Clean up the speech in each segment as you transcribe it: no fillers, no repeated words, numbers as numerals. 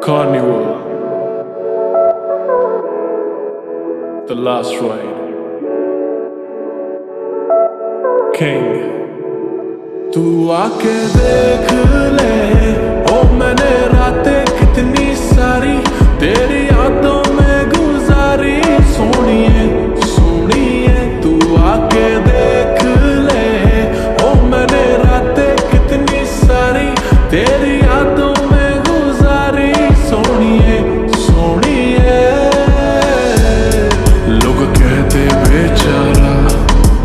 Carnival, The Last Ride, King। तू आके देख ले, ओ मैंने रातें कितनी सारी तेरी यादों में गुजारी। सोनिए सोनिए तू आके देख ले, ओ मैंने रातें कितनी सारी तेरी यादों में गुजारी। सोनिए सोनिए लोग कहते बेचारा,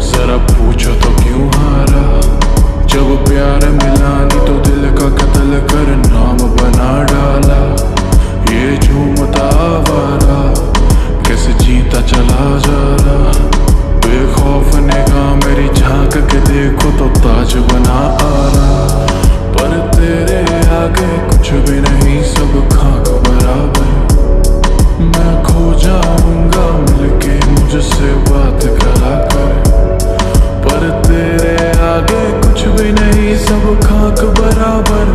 जरा पूछो तो क्यों हारा। जब प्यार मिला नहीं तो दिल का कत्ल कर नाम बना डाला। ये झूमता आवारा कैसे जीता चला जा रहा। बेखौफ निगाह मेरी झांक के देखो तो ताज बना आ रहा। पर तेरे आगे कुछ भी नहीं, सब खाक बराबर। मैं खो जाऊंगा मिलके मुझसे बात करा कर। पर तेरे आगे कुछ भी नहीं, सब खाक बराबर।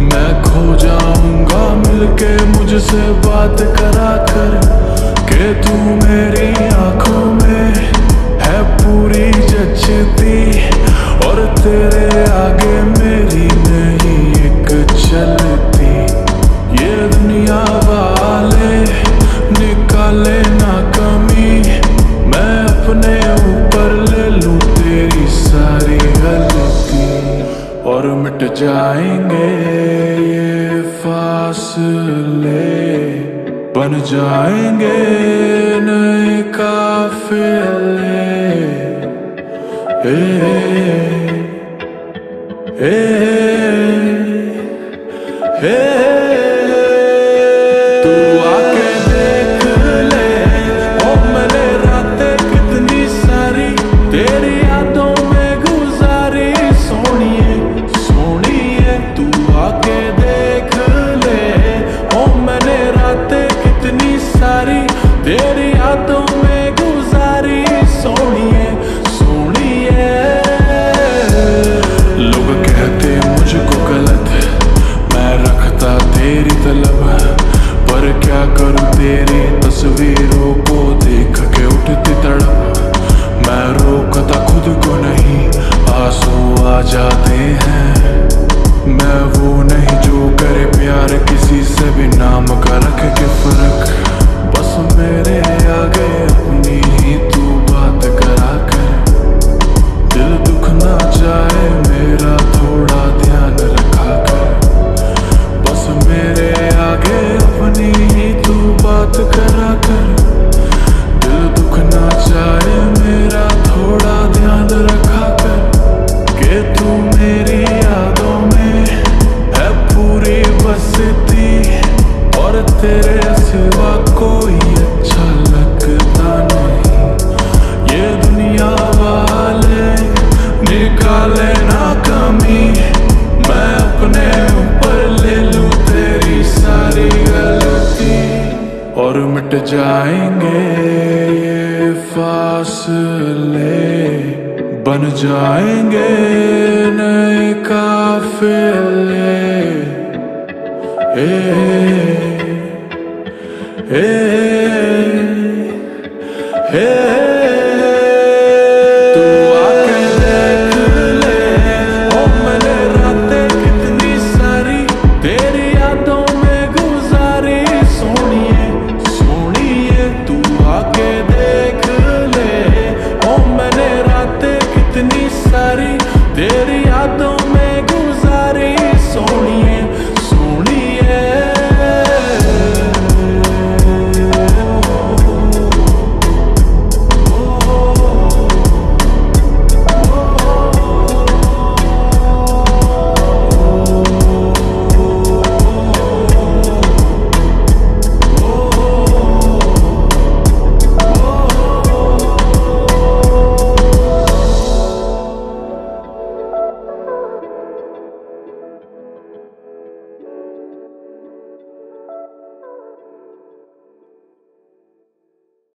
मैं खो जाऊंगा मिलके मुझसे बात करा कर। के तू मेरी आंखों में है पूरी जचती, और तेरे आगे मेरी नहीं एक चलती। ये दुनिया वाले निकाले ना कमी, मैं अपने ऊपर ले लूं तेरी सारी गलती। और मिट जाएंगे ये फासले, बन जाएंगे नए काफिले। तू आके देख ले, ओ मैंने रातें कितनी सारी तेरी यादों में गुजारी। सोनिए सोनिए तू आके देख ले, ओ मैंने रातें कितनी सारी तेरी यादों में गुजारी। सोनिए सोनिए लोग कहते मुझको गलत, मैं रखता तेरी तलब। पर क्या करूं तेरी तस्वीरों को देख के उठती तड़प। मैं रोकता खुद को नहीं, आंसू आ जाते हैं। मैं वो नहीं जो करे प्यार किसी से भी नाम का रख के फर्क। बस मेरे आगे अपनी ही तू बात करा कर। दिल दुख ना जाए मेरा थोड़ा ध्यान रखा कर। बस मेरे आगे अपनी ही तू बात करा कर। दिल दुख ना जाए मेरा थोड़ा ध्यान रखा कर। के तू मेरी यादों में है पूरी बसती, और तेरे सिवा कोई अच्छा लगता नहीं। ये दुनिया वाले निकाले ना कमी, मैं अपने ऊपर ले लूं तेरी सारी गलती। और मिट जाएंगे ये फासले, बन जाएंगे नए काफिले। ए